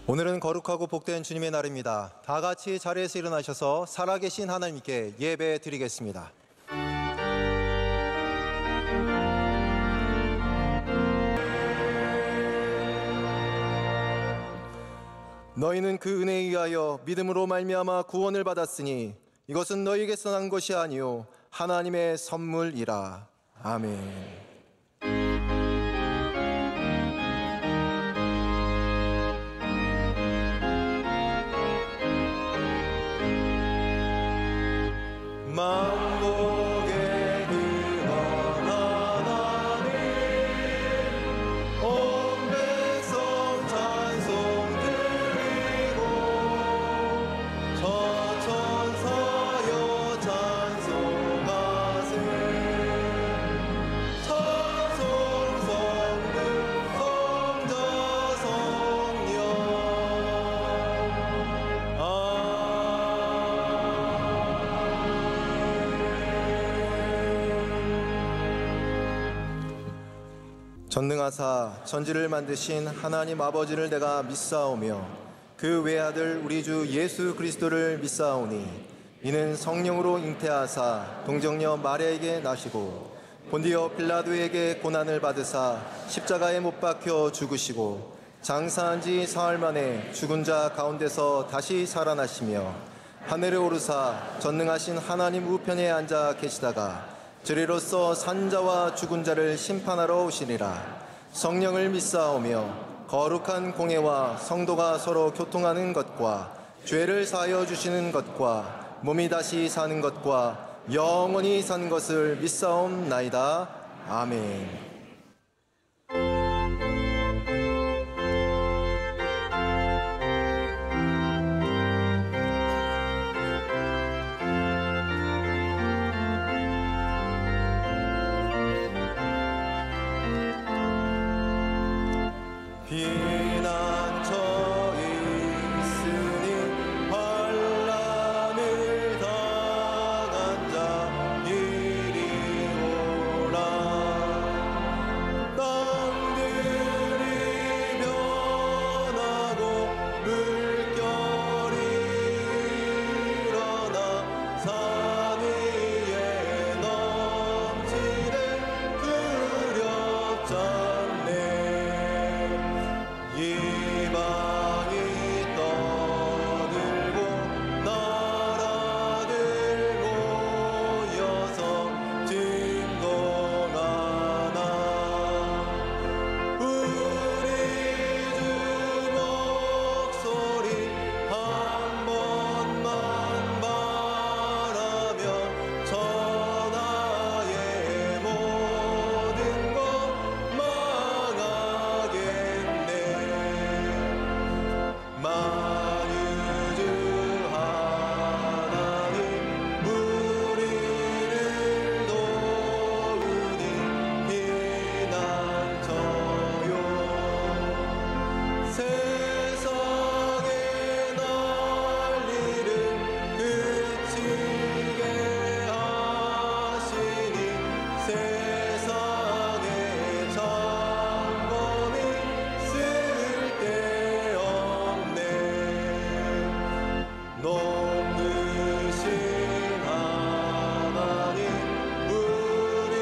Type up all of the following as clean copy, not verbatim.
오늘은 거룩하고 복된 주님의 날입니다. 다 같이 자리에서 일어나셔서 살아계신 하나님께 예배 드리겠습니다. 너희는 그 은혜에 의하여 믿음으로 말미암아 구원을 받았으니 이것은 너희에게서 난 것이 아니요 하나님의 선물이라. 아멘. 만국의 근원 하나님, 온 백성 찬송 드리고 저천사여 찬송하세. 찬송 성부 성자 성령. 전능하사 천지를 만드신 하나님 아버지를 내가 믿사오며 그 외아들 우리 주 예수 그리스도를 믿사오니 이는 성령으로 잉태하사 동정녀 마리아에게 나시고 본디오 빌라도에게 고난을 받으사 십자가에 못 박혀 죽으시고 장사한 지 사흘 만에 죽은 자 가운데서 다시 살아나시며 하늘에 오르사 전능하신 하나님 우편에 앉아 계시다가 저리로서 산자와 죽은 자를 심판하러 오시리라. 성령을 믿사오며 거룩한 공예와 성도가 서로 교통하는 것과 죄를 사하여 주시는 것과 몸이 다시 사는 것과 영원히 사는 것을 믿사옵나이다. 아멘. 피난처에 있으니 환난을 당한 자 이리 오라. 땅들이 변하고 물결이 일어나 산 위에 넘치네 두렵잖네. 이방이 떠들고 나라들 모여서 진동하나. 우리 주 목소리 한 번만 말하면 천하의 모든 것 망하겠네. 만유주 하나님 우리를 도우니 피난처요. 세상의 난리를 그치게 하시니 세상의 장검이 쓸데없네. 높으신 하나님 우리를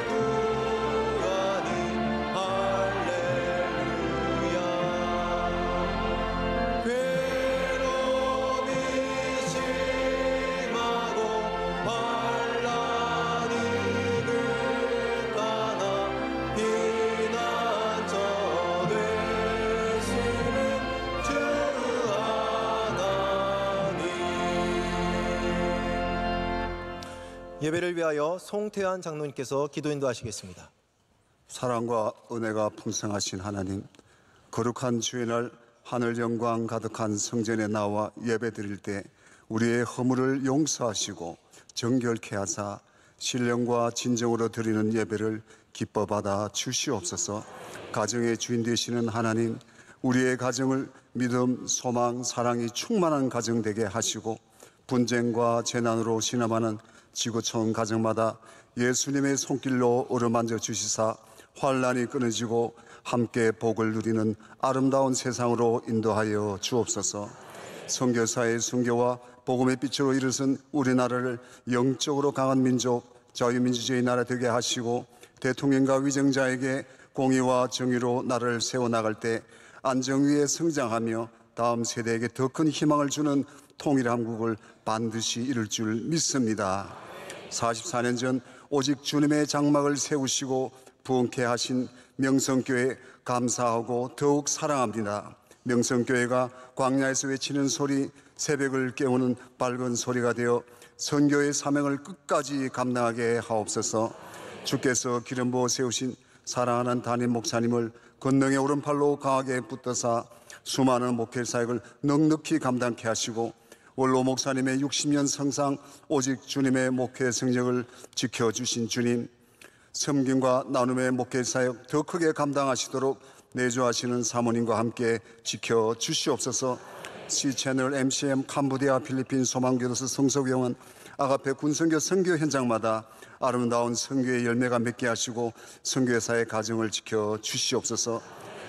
구하니 할렐루야. 괴로움이 심하고 환난이 극하나 피난처 되시는 주 하나님. 예배를 위하여 송태환 장로님께서 기도 인도하시겠습니다. 사랑과 은혜가 풍성하신 하나님, 거룩한 주의 날 하늘 영광 가득한 성전에 나와 예배 드릴 때 우리의 허물을 용서하시고 정결케 하사 신령과 진정으로 드리는 예배를 기뻐 받아 주시옵소서. 가정의 주인 되시는 하나님, 우리의 가정을 믿음, 소망, 사랑이 충만한 가정 되게 하시고 분쟁과 재난으로 신음하는 지구촌 가정마다 예수님의 손길로 어루만져 주시사 환난이 끊어지고 함께 복을 누리는 아름다운 세상으로 인도하여 주옵소서. 선교사의 순교와 복음의 빛으로 일으선 우리나라를 영적으로 강한 민족, 자유민주주의 나라 되게 하시고 대통령과 위정자에게 공의와 정의로 나라를 세워나갈 때 안정 위에 성장하며 다음 세대에게 더 큰 희망을 주는 통일한국을 반드시 이룰 줄 믿습니다. 44년 전 오직 주님의 장막을 세우시고 부흥케 하신 명성교회 감사하고 더욱 사랑합니다. 명성교회가 광야에서 외치는 소리, 새벽을 깨우는 밝은 소리가 되어 선교의 사명을 끝까지 감당하게 하옵소서. 주께서 기름 부어 세우신 사랑하는 담임 목사님을 권능의 오른팔로 강하게 붙드사 수많은 목회 사역을 넉넉히 감당케 하시고 원로 목사님의 60년 성상 오직 주님의 목회 성적을 지켜주신 주님, 섬김과 나눔의 목회 사역 더 크게 감당하시도록 내주하시는 사모님과 함께 지켜주시옵소서. C채널, MCM, 캄보디아, 필리핀 소망교도소, 성서교원, 아가페 군선교 선교 현장마다 아름다운 선교의 열매가 맺게 하시고 선교사의 가정을 지켜주시옵소서.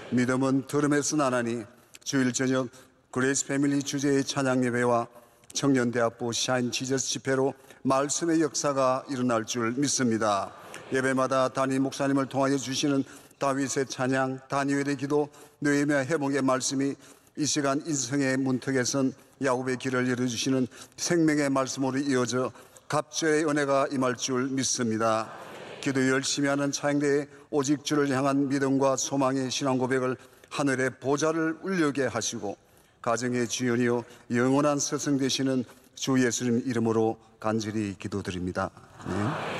믿음은 들음에서 나나니 주일 저녁 그레이스 패밀리 주제의 찬양 예배와 청년대학부 샤인 지저스 집회로 말씀의 역사가 일어날 줄 믿습니다. 예배마다 담임 목사님을 통하여 주시는 다윗의 찬양, 다니엘의 기도, 느헤미야 회복의 말씀이 이 시간 인생의 문턱에선 야곱의 길을 열어주시는 생명의 말씀으로 이어져 갑절의 은혜가 임할 줄 믿습니다. 기도 열심히 하는 차영대에 오직 주를 향한 믿음과 소망의 신앙 고백을 하늘의 보좌를 울려게 하시고 가정의 주연이요 영원한 스승 되시는 주 예수님 이름으로 간절히 기도드립니다. 네.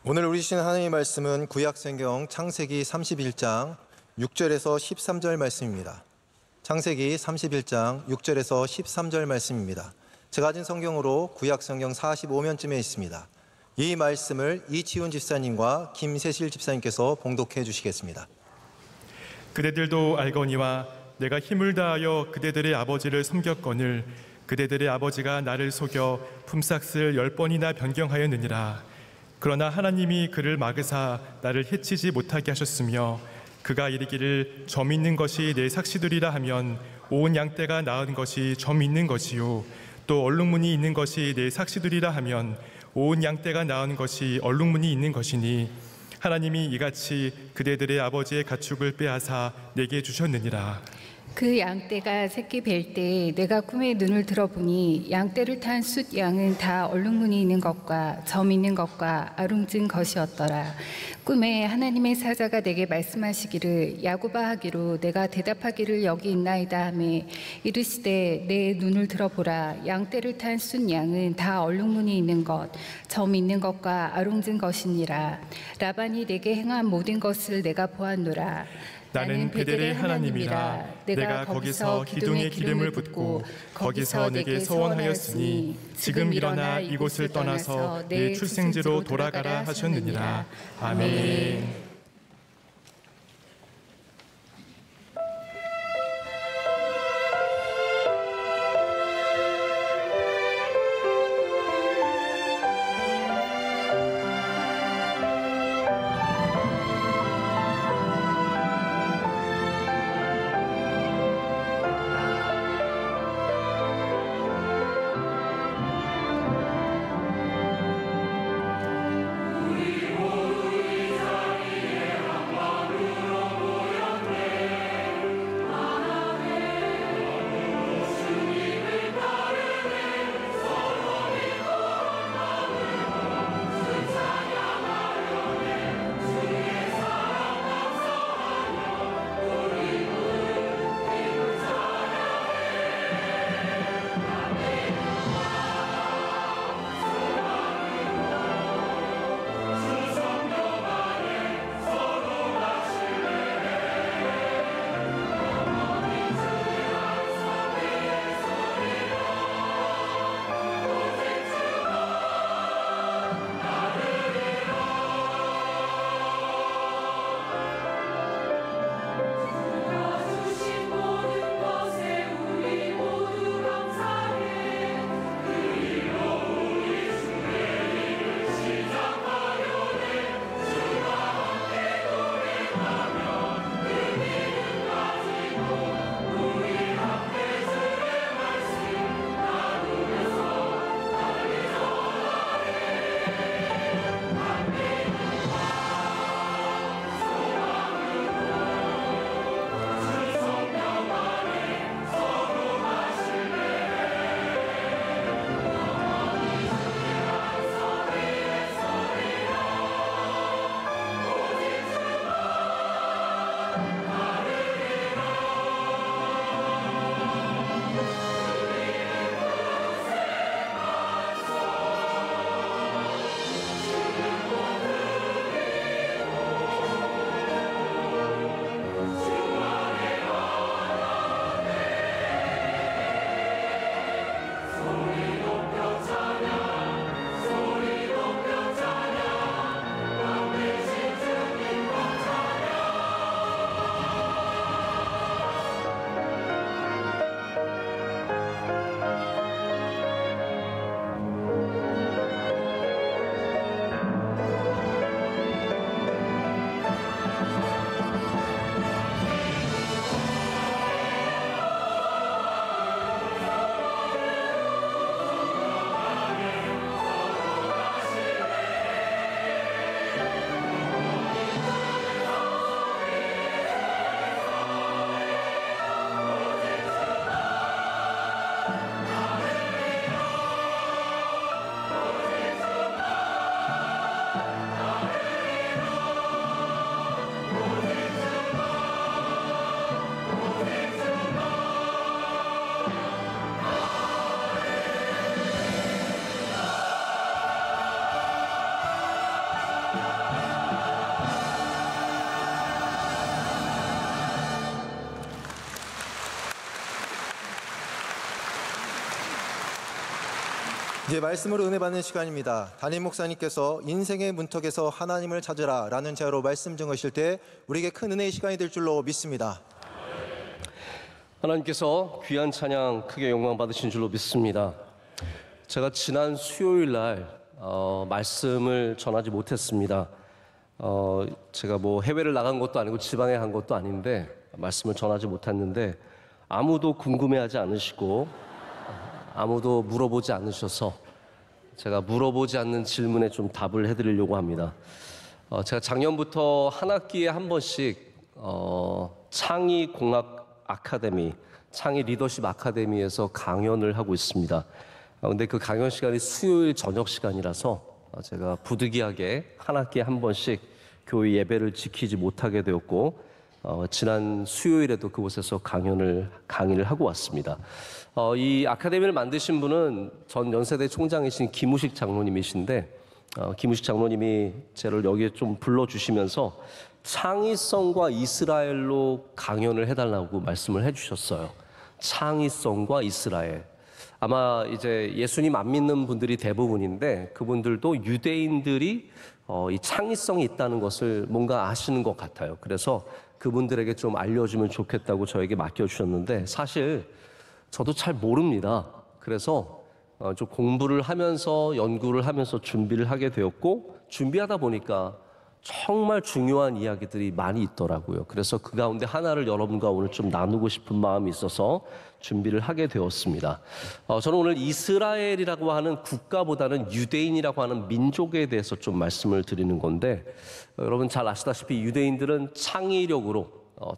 오늘 우리 주신 하나님의 말씀은 구약성경 창세기 31장 6절에서 13절 말씀입니다. 창세기 31장 6절에서 13절 말씀입니다. 제가 가진 성경으로 구약성경 45면쯤에 있습니다. 이 말씀을 이치훈 집사님과 김세실 집사님께서 봉독해 주시겠습니다. 그대들도 알거니와 내가 힘을 다하여 그대들의 아버지를 섬겼거늘 그대들의 아버지가 나를 속여 품삯을 10번이나 변경하였느니라. 그러나 하나님이 그를 막으사 나를 해치지 못하게 하셨으며 그가 이르기를 점 있는 것이 내 삭시들이라 하면 온 양떼가 낳은 것이 점 있는 것이요 또 얼룩무늬 있는 것이 내 삭시들이라 하면 온 양떼가 낳은 것이 얼룩무늬 있는 것이니 하나님이 이같이 그대들의 아버지의 가축을 빼앗아 내게 주셨느니라. 그 양떼가 새끼 뵐 때 내가 꿈에 눈을 들어보니 양떼를 탄 숫 양은 다 얼룩무늬 있는 것과 점 있는 것과 아룽진 것이었더라. 꿈에 하나님의 사자가 내게 말씀하시기를 야곱아 하기로 내가 대답하기를 여기 있나이다 하매 이르시되 내 눈을 들어보라. 양떼를 탄 숫 양은 다 얼룩무늬 있는 것, 점 있는 것과 아룽진 것이니라. 라반이 내게 행한 모든 것을 내가 보았노라. 나는 베델의 하나님이라. 내가 거기서 기둥에 기름을 붓고 거기서 내게 서원하였으니 지금 일어나 이곳을 떠나서 내 출생지로 돌아가라 하셨느니라. 아멘. 이제 말씀으로 은혜 받는 시간입니다. 담임 목사님께서 인생의 문턱에서 하나님을 찾으라 라는 제어로 말씀 증거하실 때 우리에게 큰 은혜의 시간이 될 줄로 믿습니다. 하나님께서 귀한 찬양 크게 영광 받으신 줄로 믿습니다. 제가 지난 수요일 날 말씀을 전하지 못했습니다. 제가 뭐 해외를 나간 것도 아니고 지방에 간 것도 아닌데 말씀을 전하지 못했는데 아무도 궁금해하지 않으시고 아무도 물어보지 않으셔서 제가 물어보지 않는 질문에 좀 답을 해드리려고 합니다. 제가 작년부터 한 학기에 한 번씩 창의공학 아카데미, 창의 리더십 아카데미에서 강연을 하고 있습니다. 근데 그 강연 시간이 수요일 저녁 시간이라서 제가 부득이하게 한 학기에 한 번씩 교회 예배를 지키지 못하게 되었고 지난 수요일에도 그곳에서 강의를 하고 왔습니다. 이 아카데미를 만드신 분은 전 연세대 총장이신 김우식 장로님이신데 김우식 장로님이 저를 여기에 좀 불러주시면서 창의성과 이스라엘로 강연을 해달라고 말씀을 해주셨어요. 창의성과 이스라엘. 아마 이제 예수님 안 믿는 분들이 대부분인데 그분들도 유대인들이 이 창의성이 있다는 것을 뭔가 아시는 것 같아요. 그래서 그분들에게 좀 알려주면 좋겠다고 저에게 맡겨주셨는데 사실 저도 잘 모릅니다. 그래서 좀 공부를 하면서 연구를 하면서 준비를 하게 되었고 준비하다 보니까 정말 중요한 이야기들이 많이 있더라고요. 그래서 그 가운데 하나를 여러분과 오늘 좀 나누고 싶은 마음이 있어서 준비를 하게 되었습니다. 저는 오늘 이스라엘이라고 하는 국가보다는 유대인이라고 하는 민족에 대해서 좀 말씀을 드리는 건데 여러분 잘 아시다시피 유대인들은 창의력으로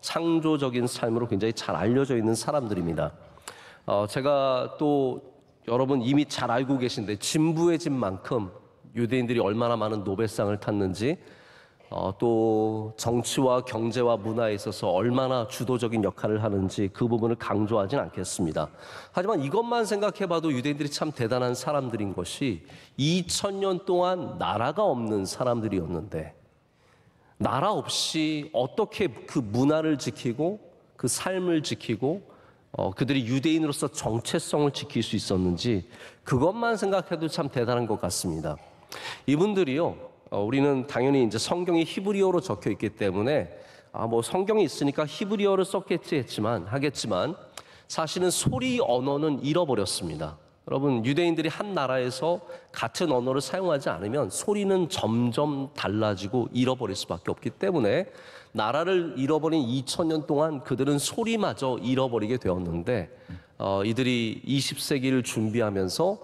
창조적인 삶으로 굉장히 잘 알려져 있는 사람들입니다. 제가 또 여러분 이미 잘 알고 계신데 진부해진 만큼 유대인들이 얼마나 많은 노벨상을 탔는지 또 정치와 경제와 문화에 있어서 얼마나 주도적인 역할을 하는지 그 부분을 강조하진 않겠습니다. 하지만 이것만 생각해봐도 유대인들이 참 대단한 사람들인 것이 2000년 동안 나라가 없는 사람들이었는데 나라 없이 어떻게 그 문화를 지키고 그 삶을 지키고 그들이 유대인으로서 정체성을 지킬 수 있었는지 그것만 생각해도 참 대단한 것 같습니다. 이분들이요, 우리는 당연히 이제 성경이 히브리어로 적혀 있기 때문에 뭐 성경이 있으니까 히브리어를 썼겠지 하겠지만 사실은 소리 언어는 잃어버렸습니다. 여러분 유대인들이 한 나라에서 같은 언어를 사용하지 않으면 소리는 점점 달라지고 잃어버릴 수밖에 없기 때문에 나라를 잃어버린 2000년 동안 그들은 소리마저 잃어버리게 되었는데 이들이 20세기를 준비하면서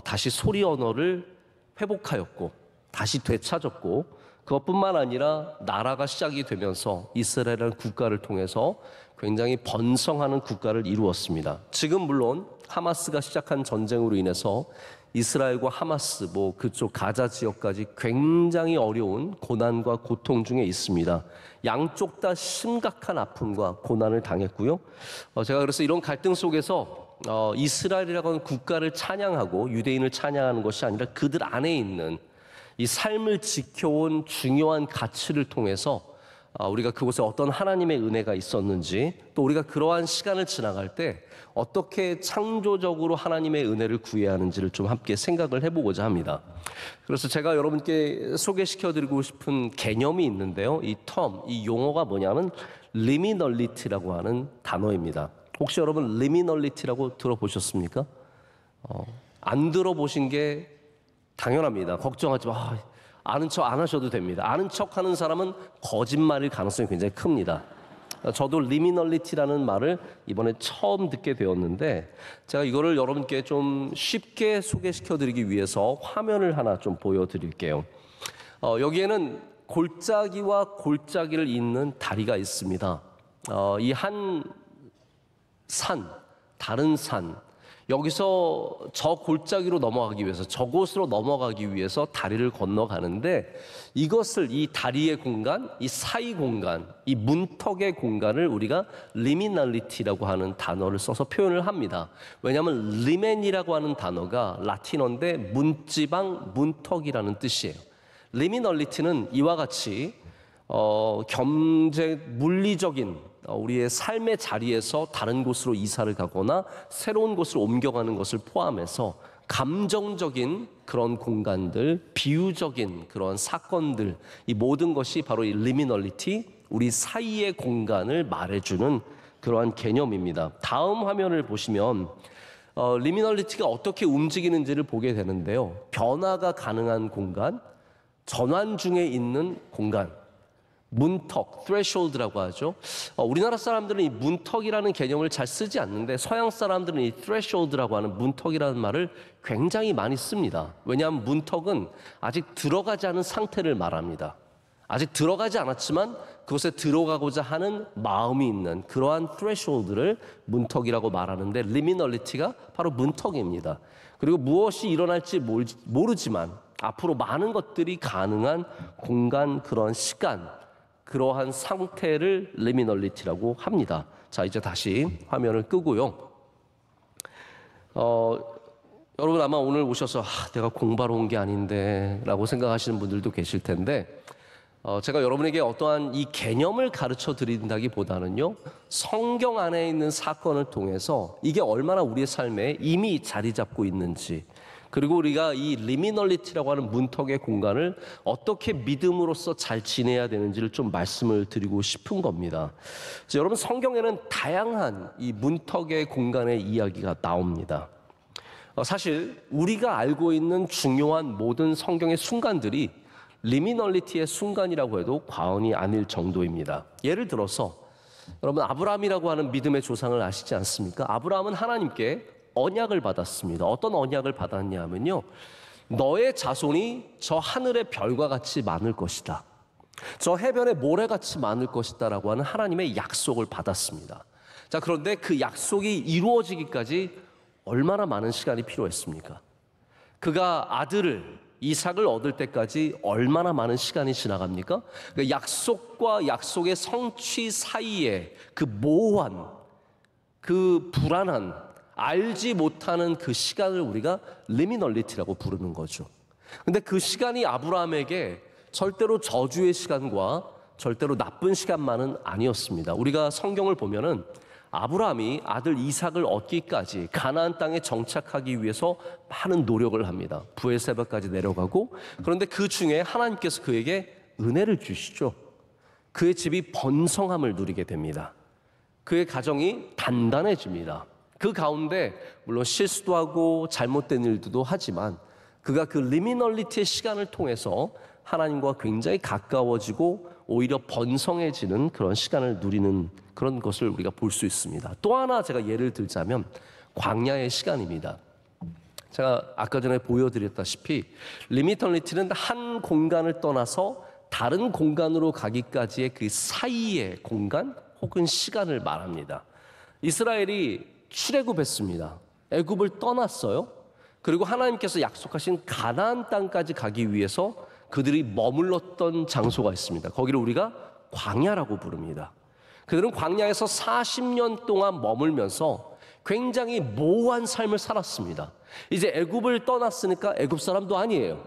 다시 소리 언어를 회복하였고 다시 되찾았고 그것뿐만 아니라 나라가 시작이 되면서 이스라엘이라는 국가를 통해서 굉장히 번성하는 국가를 이루었습니다. 지금 물론 하마스가 시작한 전쟁으로 인해서 이스라엘과 하마스 그쪽 가자 지역까지 굉장히 어려운 고난과 고통 중에 있습니다. 양쪽 다 심각한 아픔과 고난을 당했고요. 제가 그래서 이런 갈등 속에서 이스라엘이라고 하는 국가를 찬양하고 유대인을 찬양하는 것이 아니라 그들 안에 있는 이 삶을 지켜온 중요한 가치를 통해서 우리가 그곳에 어떤 하나님의 은혜가 있었는지 또 우리가 그러한 시간을 지나갈 때 어떻게 창조적으로 하나님의 은혜를 구해야 하는지를 좀 함께 생각을 해보고자 합니다. 그래서 제가 여러분께 소개시켜드리고 싶은 개념이 있는데요. 이 용어가 뭐냐면 liminality라고 하는 단어입니다. 혹시 여러분 liminality라고 들어보셨습니까? 안 들어보신 게 당연합니다. 걱정하지 마. 아는 척 안 하셔도 됩니다. 아는 척 하는 사람은 거짓말일 가능성이 굉장히 큽니다. 저도 liminality라는 말을 이번에 처음 듣게 되었는데 제가 이거를 여러분께 좀 쉽게 소개시켜드리기 위해서 화면을 하나 좀 보여드릴게요. 여기에는 골짜기와 골짜기를 잇는 다리가 있습니다. 이 한 산, 다른 산, 여기서 저 골짜기로 넘어가기 위해서 저곳으로 넘어가기 위해서 다리를 건너가는데 이것을 이 다리의 공간, 이 사이 공간, 이 문턱의 공간을 우리가 liminality라고 하는 단어를 써서 표현을 합니다. 왜냐하면 limen이라고 하는 단어가 라틴어인데 문지방, 문턱이라는 뜻이에요. liminality는 이와 같이 경제, 물리적인 우리의 삶의 자리에서 다른 곳으로 이사를 가거나 새로운 곳으로 옮겨가는 것을 포함해서 감정적인 그런 공간들, 비유적인 그런 사건들, 이 모든 것이 바로 이 리미널리티, 우리 사이의 공간을 말해주는 그러한 개념입니다. 다음 화면을 보시면 리미널리티가 어떻게 움직이는지를 보게 되는데요. 변화가 가능한 공간, 전환 중에 있는 공간, 문턱, threshold라고 하죠. 우리나라 사람들은 이 문턱이라는 개념을 잘 쓰지 않는데 서양 사람들은 이 threshold라고 하는 문턱이라는 말을 굉장히 많이 씁니다. 왜냐하면 문턱은 아직 들어가지 않은 상태를 말합니다. 아직 들어가지 않았지만 그곳에 들어가고자 하는 마음이 있는 그러한 threshold를 문턱이라고 말하는데 리미널리티가 바로 문턱입니다. 그리고 무엇이 일어날지 모르지만 앞으로 많은 것들이 가능한 공간, 그런 시간, 그러한 상태를 리미널리티라고 합니다. 자, 이제 다시 화면을 끄고요. 여러분 아마 오늘 오셔서 내가 공부하러 온 게 아닌데 라고 생각하시는 분들도 계실 텐데 제가 여러분에게 어떠한 이 개념을 가르쳐 드린다기보다는요, 성경 안에 있는 사건을 통해서 이게 얼마나 우리의 삶에 이미 자리 잡고 있는지, 그리고 우리가 이 리미널리티라고 하는 문턱의 공간을 어떻게 믿음으로써 잘 지내야 되는지를 좀 말씀을 드리고 싶은 겁니다. 그래서 여러분, 성경에는 다양한 이 문턱의 공간의 이야기가 나옵니다. 사실 우리가 알고 있는 중요한 모든 성경의 순간들이 리미널리티의 순간이라고 해도 과언이 아닐 정도입니다. 예를 들어서 여러분, 아브라함이라고 하는 믿음의 조상을 아시지 않습니까? 아브라함은 하나님께 언약을 받았습니다. 어떤 언약을 받았냐 하면요, 너의 자손이 저 하늘의 별과 같이 많을 것이다, 저 해변의 모래같이 많을 것이다 라고 하는 하나님의 약속을 받았습니다. 자, 그런데 그 약속이 이루어지기까지 얼마나 많은 시간이 필요했습니까? 그가 아들을 이삭을 얻을 때까지 얼마나 많은 시간이 지나갑니까? 그러니까 약속과 약속의 성취 사이에 그 모호한, 그 불안한, 알지 못하는 그 시간을 우리가 리미널리티라고 부르는 거죠. 근데 그 시간이 아브라함에게 절대로 저주의 시간과 절대로 나쁜 시간만은 아니었습니다. 우리가 성경을 보면은 아브라함이 아들 이삭을 얻기까지 가나안 땅에 정착하기 위해서 많은 노력을 합니다. 브엘세바까지 내려가고, 그런데 그 중에 하나님께서 그에게 은혜를 주시죠. 그의 집이 번성함을 누리게 됩니다. 그의 가정이 단단해집니다. 그 가운데 물론 실수도 하고 잘못된 일도 하지만 그가 그 리미널리티의 시간을 통해서 하나님과 굉장히 가까워지고 오히려 번성해지는 그런 시간을 누리는 그런 것을 우리가 볼 수 있습니다. 또 하나 제가 예를 들자면 광야의 시간입니다. 제가 아까 전에 보여드렸다시피 리미널리티는 한 공간을 떠나서 다른 공간으로 가기까지의 그 사이의 공간 혹은 시간을 말합니다. 이스라엘이 출애굽했습니다. 애굽을 떠났어요. 그리고 하나님께서 약속하신 가나안 땅까지 가기 위해서 그들이 머물렀던 장소가 있습니다. 거기를 우리가 광야라고 부릅니다. 그들은 광야에서 40년 동안 머물면서 굉장히 모호한 삶을 살았습니다. 이제 애굽을 떠났으니까 애굽 사람도 아니에요.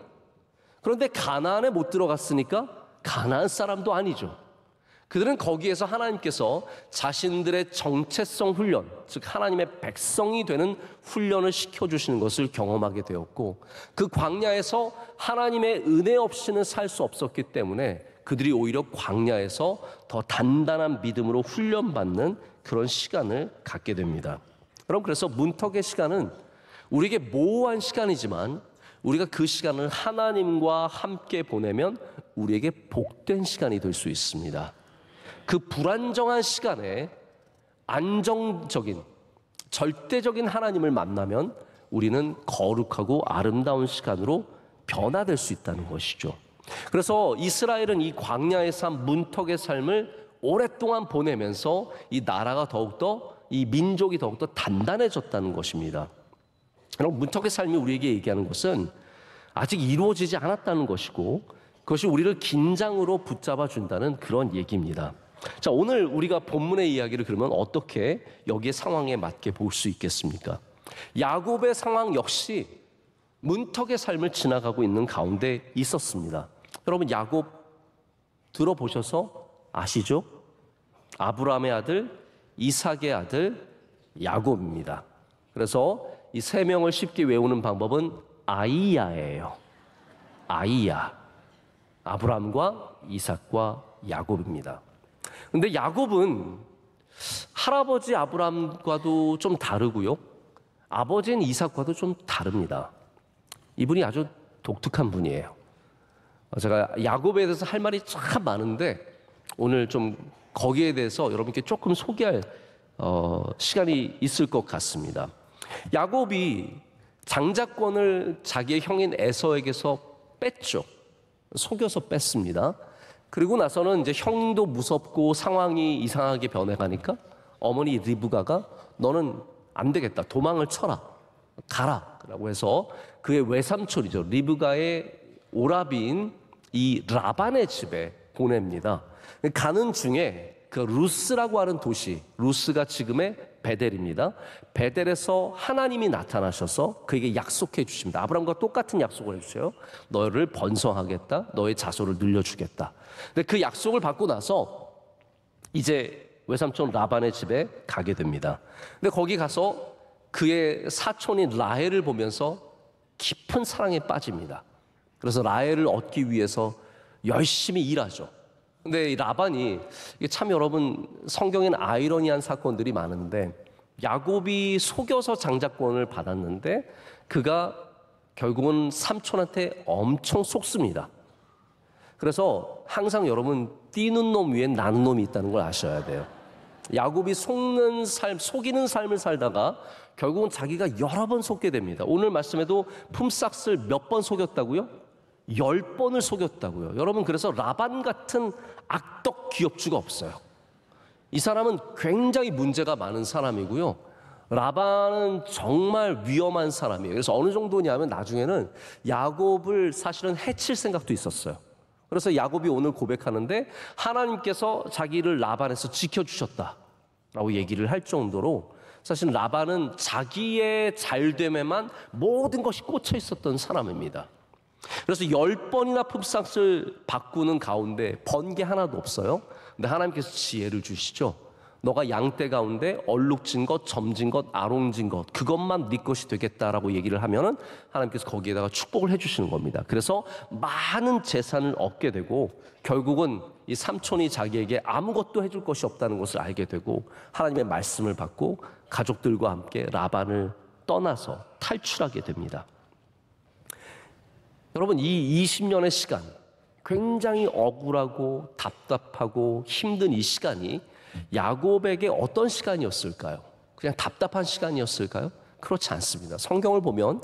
그런데 가나안에 못 들어갔으니까 가나안 사람도 아니죠. 그들은 거기에서 하나님께서 자신들의 정체성 훈련, 즉 하나님의 백성이 되는 훈련을 시켜주시는 것을 경험하게 되었고, 그 광야에서 하나님의 은혜 없이는 살 수 없었기 때문에 그들이 오히려 광야에서 더 단단한 믿음으로 훈련받는 그런 시간을 갖게 됩니다. 여러분, 그래서 문턱의 시간은 우리에게 모호한 시간이지만 우리가 그 시간을 하나님과 함께 보내면 우리에게 복된 시간이 될 수 있습니다. 그 불안정한 시간에 안정적인, 절대적인 하나님을 만나면 우리는 거룩하고 아름다운 시간으로 변화될 수 있다는 것이죠. 그래서 이스라엘은 이 광야의 삶, 문턱의 삶을 오랫동안 보내면서 이 나라가 더욱더, 이 민족이 더욱더 단단해졌다는 것입니다. 그럼 문턱의 삶이 우리에게 얘기하는 것은 아직 이루어지지 않았다는 것이고, 그것이 우리를 긴장으로 붙잡아 준다는 그런 얘기입니다. 자, 오늘 우리가 본문의 이야기를 그러면 어떻게 여기에 상황에 맞게 볼 수 있겠습니까? 야곱의 상황 역시 문턱의 삶을 지나가고 있는 가운데 있었습니다. 여러분, 야곱 들어보셔서 아시죠? 아브라함의 아들, 이삭의 아들 야곱입니다. 그래서 이 세 명을 쉽게 외우는 방법은 아이야예요. 아이야. 아브라함과 이삭과 야곱입니다. 근데 야곱은 할아버지 아브라함과도 좀 다르고요. 아버지인 이삭과도 좀 다릅니다. 이분이 아주 독특한 분이에요. 제가 야곱에 대해서 할 말이 참 많은데 오늘 좀 거기에 대해서 여러분께 조금 소개할 시간이 있을 것 같습니다. 야곱이 장자권을 자기의 형인 에서에게서 뺐죠. 속여서 뺐습니다. 그리고 나서는 이제 형도 무섭고 상황이 이상하게 변해가니까 어머니 리브가가 너는 안 되겠다. 도망을 쳐라. 가라. 라고 해서 그의 외삼촌이죠. 리브가의 오라비인 이 라반의 집에 보냅니다. 가는 중에 그 루스라고 하는 도시, 루스가 지금의 베델입니다. 베델에서 하나님이 나타나셔서 그에게 약속해 주십니다. 아브라함과 똑같은 약속을 해주세요. 너를 번성하겠다. 너의 자손을 늘려주겠다. 근데 그 약속을 받고 나서 이제 외삼촌 라반의 집에 가게 됩니다. 근데 거기 가서 그의 사촌인 라헬을 보면서 깊은 사랑에 빠집니다. 그래서 라헬을 얻기 위해서 열심히 일하죠. 근데 이 라반이 이게 참 여러분 성경엔 아이러니한 사건들이 많은데 야곱이 속여서 장자권을 받았는데 그가 결국은 삼촌한테 엄청 속습니다. 그래서 항상 여러분 뛰는 놈 위엔 나는 놈이 있다는 걸 아셔야 돼요. 야곱이 속는 삶, 속이는 삶을 살다가 결국은 자기가 여러 번 속게 됩니다. 오늘 말씀에도 품삯을 몇 번 속였다고요? 10번을 속였다고요. 여러분 그래서 라반 같은 악덕 기업주가 없어요. 이 사람은 굉장히 문제가 많은 사람이고요. 라반은 정말 위험한 사람이에요. 그래서 어느 정도냐면 나중에는 야곱을 사실은 해칠 생각도 있었어요. 그래서 야곱이 오늘 고백하는데 하나님께서 자기를 라반에서 지켜주셨다라고 얘기를 할 정도로 사실 라반은 자기의 잘됨에만 모든 것이 꽂혀 있었던 사람입니다. 그래서 10번이나 품삯을 바꾸는 가운데 번 게 하나도 없어요. 근데 하나님께서 지혜를 주시죠. 너가 양떼 가운데 얼룩진 것, 점진 것, 아롱진 것 그것만 네 것이 되겠다라고 얘기를 하면은 하나님께서 거기에다가 축복을 해주시는 겁니다. 그래서 많은 재산을 얻게 되고 결국은 이 삼촌이 자기에게 아무것도 해줄 것이 없다는 것을 알게 되고 하나님의 말씀을 받고 가족들과 함께 라반을 떠나서 탈출하게 됩니다. 여러분 이 20년의 시간 굉장히 억울하고 답답하고 힘든 이 시간이 야곱에게 어떤 시간이었을까요? 그냥 답답한 시간이었을까요? 그렇지 않습니다. 성경을 보면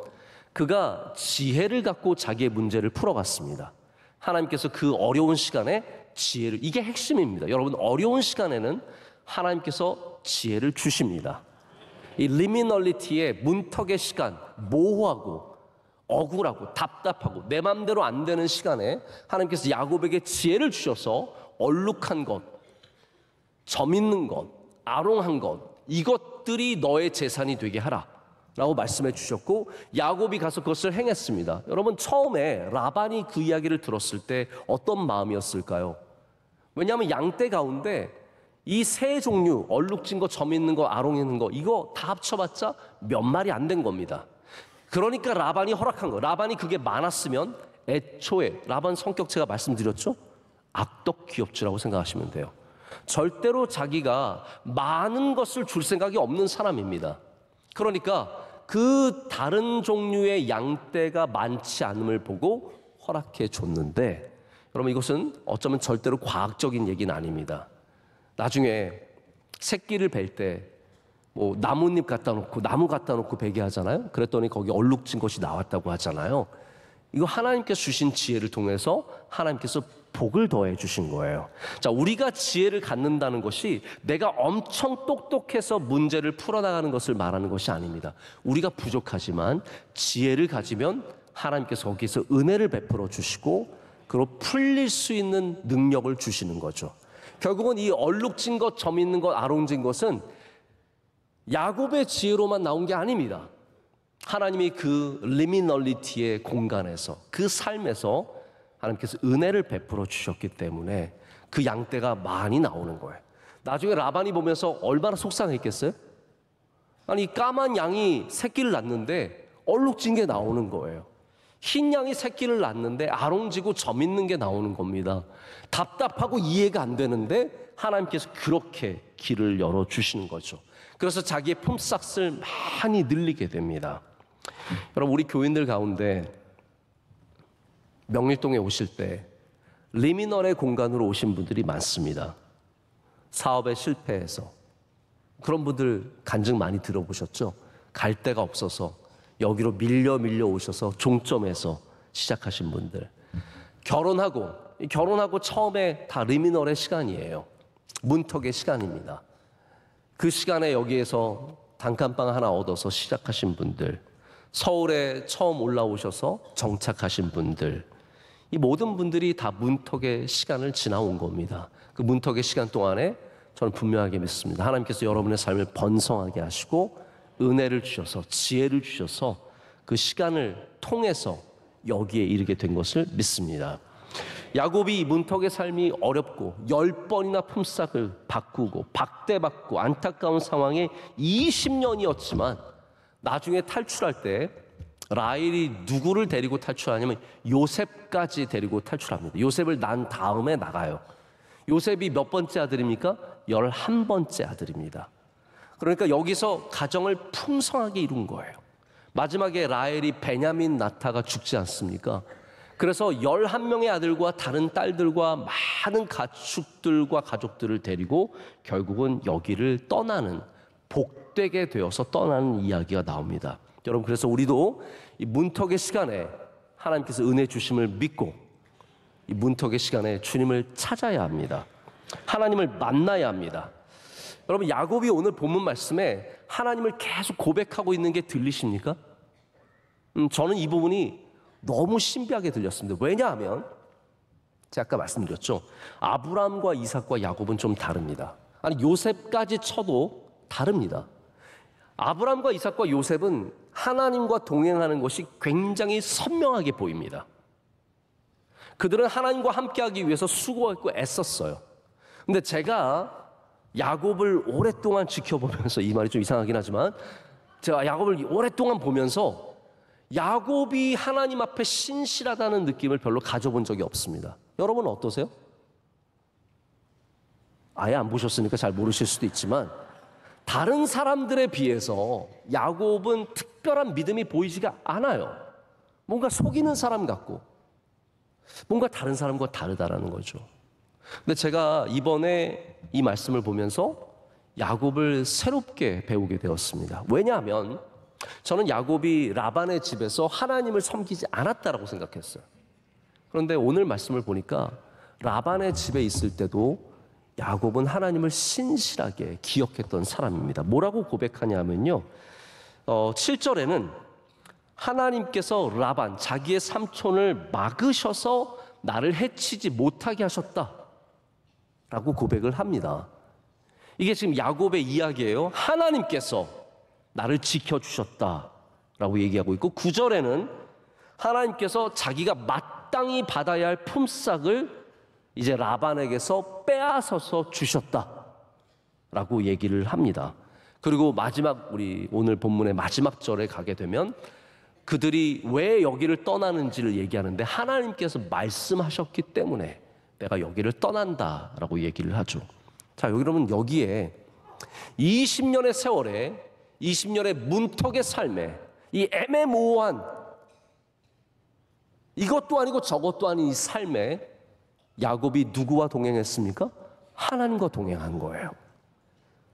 그가 지혜를 갖고 자기의 문제를 풀어갔습니다. 하나님께서 그 어려운 시간에 지혜를, 이게 핵심입니다. 여러분 어려운 시간에는 하나님께서 지혜를 주십니다. 이 리미널리티의 문턱의 시간, 모호하고 억울하고 답답하고 내 맘대로 안 되는 시간에 하나님께서 야곱에게 지혜를 주셔서 얼룩한 것, 점 있는 것, 아롱한 것 이것들이 너의 재산이 되게 하라 라고 말씀해 주셨고 야곱이 가서 그것을 행했습니다. 여러분 처음에 라반이 그 이야기를 들었을 때 어떤 마음이었을까요? 왜냐하면 양떼 가운데 이 세 종류 얼룩진 거, 점 있는 거, 아롱 있는 거 이거 다 합쳐봤자 몇 마리 안 된 겁니다. 그러니까 라반이 허락한 거. 라반이 그게 많았으면 애초에 라반 성격 제가 말씀드렸죠? 악덕 기업주라고 생각하시면 돼요. 절대로 자기가 많은 것을 줄 생각이 없는 사람입니다. 그러니까 그 다른 종류의 양떼가 많지 않음을 보고 허락해 줬는데 여러분 이것은 어쩌면 절대로 과학적인 얘기는 아닙니다. 나중에 새끼를 뵐 때 뭐 나뭇잎 갖다 놓고 나무 갖다 놓고 베게 하잖아요. 그랬더니 거기 얼룩진 것이 나왔다고 하잖아요. 이거 하나님께서 주신 지혜를 통해서 하나님께서 복을 더해 주신 거예요. 자, 우리가 지혜를 갖는다는 것이 내가 엄청 똑똑해서 문제를 풀어나가는 것을 말하는 것이 아닙니다. 우리가 부족하지만 지혜를 가지면 하나님께서 거기서 은혜를 베풀어 주시고 그리고 풀릴 수 있는 능력을 주시는 거죠. 결국은 이 얼룩진 것, 점 있는 것, 아롱진 것은 야곱의 지혜로만 나온 게 아닙니다. 하나님이 그 리미널리티의 공간에서 그 삶에서 하나님께서 은혜를 베풀어 주셨기 때문에 그 양떼가 많이 나오는 거예요. 나중에 라반이 보면서 얼마나 속상했겠어요? 아니 까만 양이 새끼를 낳는데 얼룩진 게 나오는 거예요. 흰 양이 새끼를 낳는데 아롱지고 점 있는 게 나오는 겁니다. 답답하고 이해가 안 되는데 하나님께서 그렇게 길을 열어주시는 거죠. 그래서 자기의 품삯을 많이 늘리게 됩니다. 여러분, 우리 교인들 가운데 명일동에 오실 때 리미널의 공간으로 오신 분들이 많습니다. 사업에 실패해서. 그런 분들 간증 많이 들어보셨죠? 갈 데가 없어서 여기로 밀려 오셔서 종점에서 시작하신 분들. 결혼하고 처음에 다 리미널의 시간이에요. 문턱의 시간입니다. 그 시간에 여기에서 단칸방 하나 얻어서 시작하신 분들, 서울에 처음 올라오셔서 정착하신 분들, 이 모든 분들이 다 문턱의 시간을 지나온 겁니다. 그 문턱의 시간 동안에 저는 분명하게 믿습니다. 하나님께서 여러분의 삶을 번성하게 하시고 은혜를 주셔서, 지혜를 주셔서 그 시간을 통해서 여기에 이르게 된 것을 믿습니다. 야곱이 이 문턱의 삶이 어렵고 10번이나 품삯을 바꾸고 박대받고 안타까운 상황에 20년이었지만 나중에 탈출할 때 라헬이 누구를 데리고 탈출하냐면 요셉까지 데리고 탈출합니다. 요셉을 낳은 다음에 나가요. 요셉이 몇 번째 아들입니까? 11번째 아들입니다. 그러니까 여기서 가정을 풍성하게 이룬 거예요. 마지막에 라헬이 베냐민 낳다가 죽지 않습니까? 그래서 11명의 아들과 다른 딸들과 많은 가축들과 가족들을 데리고 결국은 여기를 떠나는, 복되게 되어서 떠나는 이야기가 나옵니다. 여러분, 그래서 우리도 이 문턱의 시간에 하나님께서 은혜 주심을 믿고 이 문턱의 시간에 주님을 찾아야 합니다. 하나님을 만나야 합니다. 여러분, 야곱이 오늘 본문 말씀에 하나님을 계속 고백하고 있는 게 들리십니까? 저는 이 부분이 너무 신비하게 들렸습니다. 왜냐하면 제가 아까 말씀드렸죠. 아브라함과 이삭과 야곱은 좀 다릅니다. 아니, 요셉까지 쳐도 다릅니다. 아브라함과 이삭과 요셉은 하나님과 동행하는 것이 굉장히 선명하게 보입니다. 그들은 하나님과 함께하기 위해서 수고했고 애썼어요. 근데 제가 야곱을 오랫동안 지켜보면서, 이 말이 좀 이상하긴 하지만 제가 야곱을 오랫동안 보면서 야곱이 하나님 앞에 신실하다는 느낌을 별로 가져본 적이 없습니다. 여러분은 어떠세요? 아예 안 보셨으니까 잘 모르실 수도 있지만 다른 사람들에 비해서 야곱은 특별한 믿음이 보이지가 않아요. 뭔가 속이는 사람 같고 뭔가 다른 사람과 다르다라는 거죠. 근데 제가 이번에 이 말씀을 보면서 야곱을 새롭게 배우게 되었습니다. 왜냐하면 저는 야곱이 라반의 집에서 하나님을 섬기지 않았다라고 생각했어요. 그런데 오늘 말씀을 보니까 라반의 집에 있을 때도 야곱은 하나님을 신실하게 기억했던 사람입니다. 뭐라고 고백하냐면요, 7절에는 하나님께서 라반, 자기의 삼촌을 막으셔서 나를 해치지 못하게 하셨다 라고 고백을 합니다. 이게 지금 야곱의 이야기예요. 하나님께서 나를 지켜주셨다 라고 얘기하고 있고, 9절에는 하나님께서 자기가 마땅히 받아야 할 품삯을 이제 라반에게서 빼앗아서 주셨다 라고 얘기를 합니다. 그리고 마지막, 우리 오늘 본문의 마지막 절에 가게 되면 그들이 왜 여기를 떠나는지를 얘기하는데 하나님께서 말씀하셨기 때문에 내가 여기를 떠난다라고 얘기를 하죠. 자, 여러분, 여기에 20년의 세월에, 20년의 문턱의 삶에, 이 애매모호한 이것도 아니고 저것도 아닌 이 삶에 야곱이 누구와 동행했습니까? 하나님과 동행한 거예요.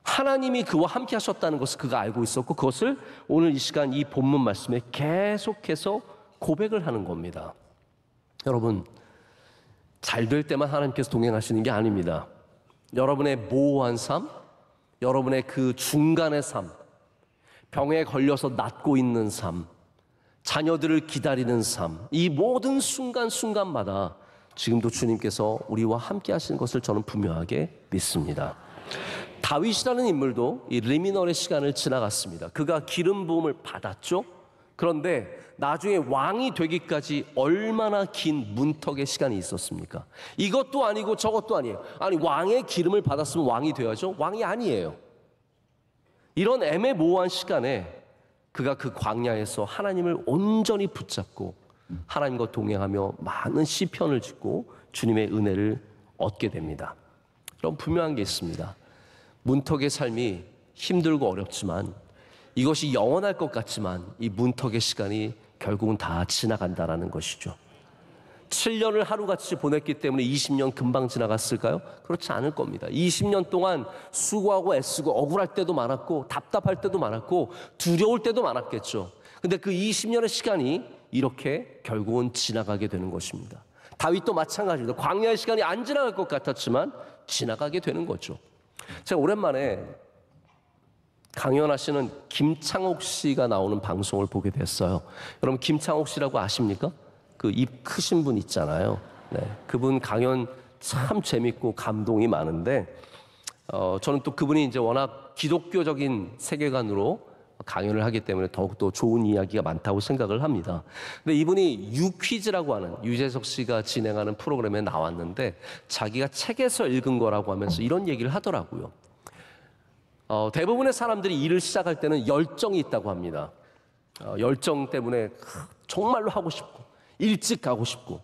하나님이 그와 함께 하셨다는 것을 그가 알고 있었고, 그것을 오늘 이 시간 이 본문 말씀에 계속해서 고백을 하는 겁니다. 여러분, 잘 될 때만 하나님께서 동행하시는 게 아닙니다. 여러분의 모호한 삶, 여러분의 그 중간의 삶, 병에 걸려서 낫고 있는 삶, 자녀들을 기다리는 삶, 이 모든 순간순간마다 지금도 주님께서 우리와 함께 하시는 것을 저는 분명하게 믿습니다. 다윗이라는 인물도 이 리미널의 시간을 지나갔습니다. 그가 기름 부음을 받았죠. 그런데 나중에 왕이 되기까지 얼마나 긴 문턱의 시간이 있었습니까? 이것도 아니고 저것도 아니에요. 아니, 왕의 기름을 받았으면 왕이 되어야죠. 왕이 아니에요. 이런 애매모호한 시간에 그가 그 광야에서 하나님을 온전히 붙잡고 하나님과 동행하며 많은 시편을 짓고 주님의 은혜를 얻게 됩니다. 그럼 분명한 게 있습니다. 문턱의 삶이 힘들고 어렵지만 이것이 영원할 것 같지만 이 문턱의 시간이 결국은 다 지나간다라는 것이죠. 7년을 하루같이 보냈기 때문에 20년 금방 지나갔을까요? 그렇지 않을 겁니다. 20년 동안 수고하고 애쓰고 억울할 때도 많았고 답답할 때도 많았고 두려울 때도 많았겠죠. 근데 그 20년의 시간이 이렇게 결국은 지나가게 되는 것입니다. 다윗도 마찬가지입니다. 광야의 시간이 안 지나갈 것 같았지만 지나가게 되는 거죠. 제가 오랜만에 강연하시는 김창옥 씨가 나오는 방송을 보게 됐어요. 여러분 김창옥 씨라고 아십니까? 그 입 크신 분 있잖아요. 네, 그분 강연 참 재밌고 감동이 많은데 저는 또 그분이 이제 워낙 기독교적인 세계관으로 강연을 하기 때문에 더욱더 좋은 이야기가 많다고 생각을 합니다. 근데 이분이 유퀴즈라고 하는 유재석 씨가 진행하는 프로그램에 나왔는데 자기가 책에서 읽은 거라고 하면서 이런 얘기를 하더라고요. 대부분의 사람들이 일을 시작할 때는 열정이 있다고 합니다. 열정 때문에 정말로 하고 싶고 일찍 가고 싶고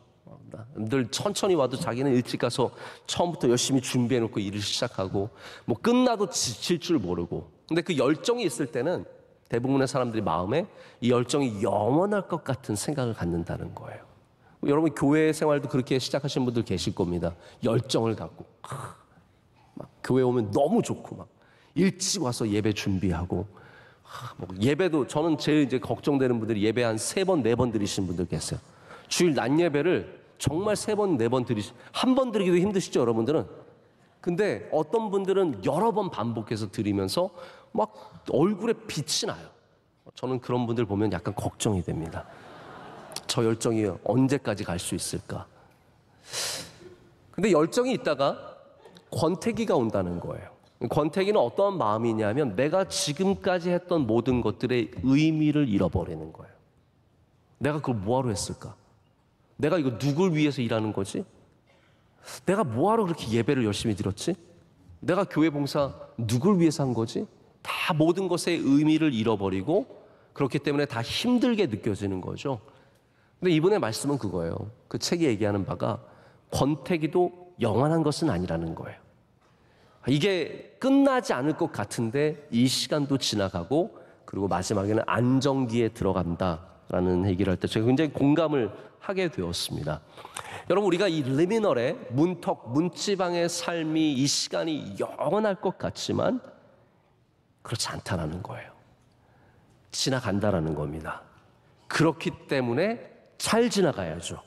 늘 천천히 와도 자기는 일찍 가서 처음부터 열심히 준비해놓고 일을 시작하고 뭐 끝나도 지칠 줄 모르고 근데 그 열정이 있을 때는 대부분의 사람들이 마음에 이 열정이 영원할 것 같은 생각을 갖는다는 거예요. 여러분 교회 생활도 그렇게 시작하신 분들 계실 겁니다. 열정을 갖고 막 교회 오면 너무 좋고 막 일찍 와서 예배 준비하고 뭐 예배도 저는 제일 이제 걱정되는 분들이 예배 한 3번, 4번 드리시는 분들 계세요. 주일 낮 예배를 정말 3번, 4번 한 번 드리기도 힘드시죠, 여러분들은? 근데 어떤 분들은 여러 번 반복해서 드리면서 막 얼굴에 빛이 나요. 저는 그런 분들 보면 약간 걱정이 됩니다. 저 열정이 언제까지 갈 수 있을까? 근데 열정이 있다가 권태기가 온다는 거예요. 권태기는 어떤 마음이냐면 내가 지금까지 했던 모든 것들의 의미를 잃어버리는 거예요. 내가 그걸 뭐하러 했을까? 내가 이거 누굴 위해서 일하는 거지? 내가 뭐하러 그렇게 예배를 열심히 드렸지? 내가 교회 봉사 누굴 위해서 한 거지? 다 모든 것의 의미를 잃어버리고 그렇기 때문에 다 힘들게 느껴지는 거죠. 근데 이분의 말씀은 그거예요. 그 책이 얘기하는 바가 권태기도 영원한 것은 아니라는 거예요. 이게 끝나지 않을 것 같은데 이 시간도 지나가고 그리고 마지막에는 안정기에 들어간다라는 얘기를 할 때 제가 굉장히 공감을 하게 되었습니다. 여러분 우리가 이 리미널의 문턱, 문지방의 삶이 이 시간이 영원할 것 같지만 그렇지 않다라는 거예요. 지나간다라는 겁니다. 그렇기 때문에 잘 지나가야죠.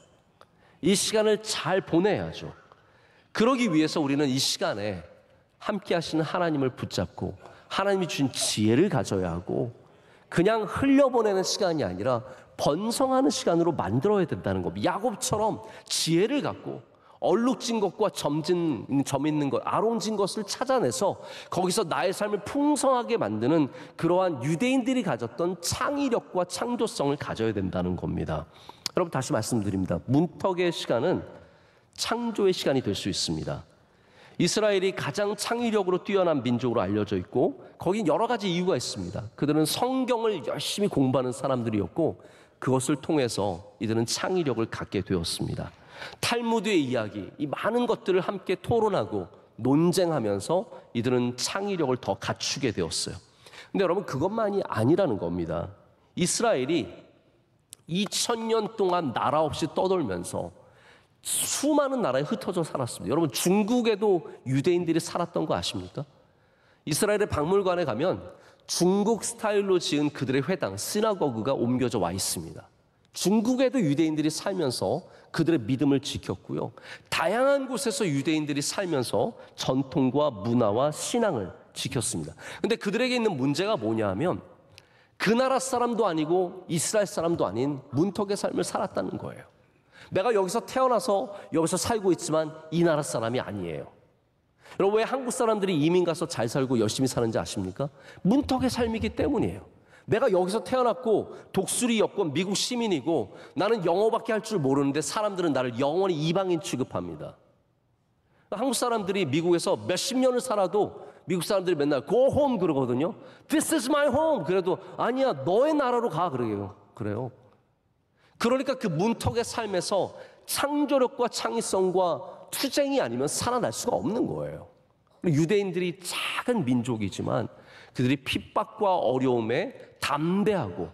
이 시간을 잘 보내야죠. 그러기 위해서 우리는 이 시간에 함께 하시는 하나님을 붙잡고 하나님이 주신 지혜를 가져야 하고 그냥 흘려보내는 시간이 아니라 번성하는 시간으로 만들어야 된다는 겁니다. 야곱처럼 지혜를 갖고 얼룩진 것과 점 있는 것, 아롱진 것을 찾아내서 거기서 나의 삶을 풍성하게 만드는 그러한 유대인들이 가졌던 창의력과 창조성을 가져야 된다는 겁니다. 여러분 다시 말씀드립니다. 문턱의 시간은 창조의 시간이 될 수 있습니다. 이스라엘이 가장 창의력으로 뛰어난 민족으로 알려져 있고 거긴 여러 가지 이유가 있습니다. 그들은 성경을 열심히 공부하는 사람들이었고 그것을 통해서 이들은 창의력을 갖게 되었습니다. 탈무드의 이야기, 이 많은 것들을 함께 토론하고 논쟁하면서 이들은 창의력을 더 갖추게 되었어요. 근데 여러분 그것만이 아니라는 겁니다. 이스라엘이 2000년 동안 나라 없이 떠돌면서 수많은 나라에 흩어져 살았습니다. 여러분 중국에도 유대인들이 살았던 거 아십니까? 이스라엘의 박물관에 가면 중국 스타일로 지은 그들의 회당, 시나고그가 옮겨져 와 있습니다. 중국에도 유대인들이 살면서 그들의 믿음을 지켰고요. 다양한 곳에서 유대인들이 살면서 전통과 문화와 신앙을 지켰습니다. 근데 그들에게 있는 문제가 뭐냐 하면 그 나라 사람도 아니고 이스라엘 사람도 아닌 문턱의 삶을 살았다는 거예요. 내가 여기서 태어나서 여기서 살고 있지만 이 나라 사람이 아니에요. 여러분 왜 한국 사람들이 이민 가서 잘 살고 열심히 사는지 아십니까? 문턱의 삶이기 때문이에요. 내가 여기서 태어났고 독수리 여권 미국 시민이고 나는 영어밖에 할 줄 모르는데 사람들은 나를 영원히 이방인 취급합니다. 한국 사람들이 미국에서 몇십 년을 살아도 미국 사람들이 맨날 go home 그러거든요. This is my home. 그래도 아니야, 너의 나라로 가 그래요. 그러니까 그 문턱의 삶에서 창조력과 창의성과 투쟁이 아니면 살아날 수가 없는 거예요. 유대인들이 작은 민족이지만 그들이 핍박과 어려움에 담대하고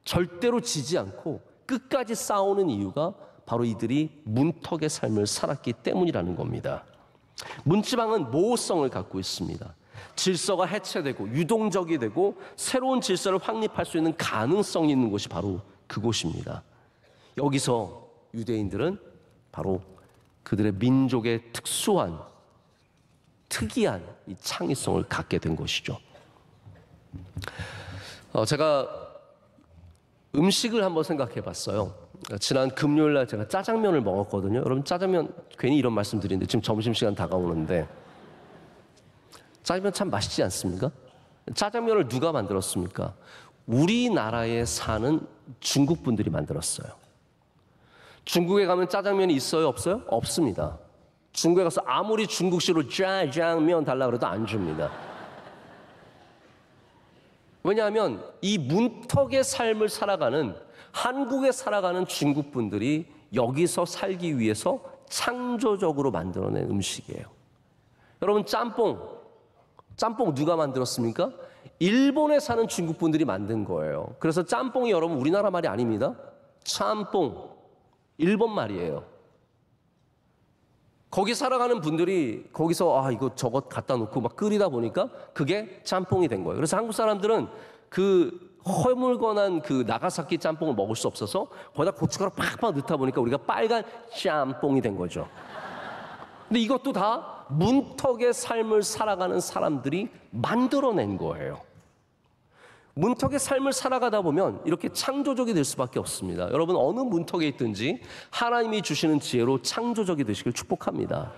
절대로 지지 않고 끝까지 싸우는 이유가 바로 이들이 문턱의 삶을 살았기 때문이라는 겁니다. 문지방은 모호성을 갖고 있습니다. 질서가 해체되고 유동적이 되고 새로운 질서를 확립할 수 있는 가능성이 있는 곳이 바로 그곳입니다. 여기서 유대인들은 바로 그들의 민족의 특이한 이 창의성을 갖게 된 것이죠. 제가 음식을 한번 생각해 봤어요. 지난 금요일 날 제가 짜장면을 먹었거든요. 여러분, 짜장면, 괜히 이런 말씀 드리는데 지금 점심시간 다가오는데 짜장면 참 맛있지 않습니까? 짜장면을 누가 만들었습니까? 우리나라에 사는 중국 분들이 만들었어요. 중국에 가면 짜장면이 있어요, 없어요? 없습니다. 중국에 가서 아무리 중국식으로 짜장면 달라 그래도 안 줍니다. 왜냐하면 이 문턱의 삶을 살아가는, 한국에 살아가는 중국 분들이 여기서 살기 위해서 창조적으로 만들어낸 음식이에요. 여러분, 짬뽕 누가 만들었습니까? 일본에 사는 중국 분들이 만든 거예요. 그래서 짬뽕이 여러분 우리나라 말이 아닙니다. 짬뽕, 일본 말이에요. 거기 살아가는 분들이 거기서 이거 저것 갖다 놓고 막 끓이다 보니까 그게 짬뽕이 된 거예요. 그래서 한국 사람들은 그 허물건한 그 나가사키 짬뽕을 먹을 수 없어서 거기다 고춧가루 팍팍 넣다 보니까 우리가 빨간 짬뽕이 된 거죠. 근데 이것도 다 문턱의 삶을 살아가는 사람들이 만들어낸 거예요. 문턱의 삶을 살아가다 보면 이렇게 창조적이 될 수밖에 없습니다. 여러분, 어느 문턱에 있든지 하나님이 주시는 지혜로 창조적이 되시길 축복합니다.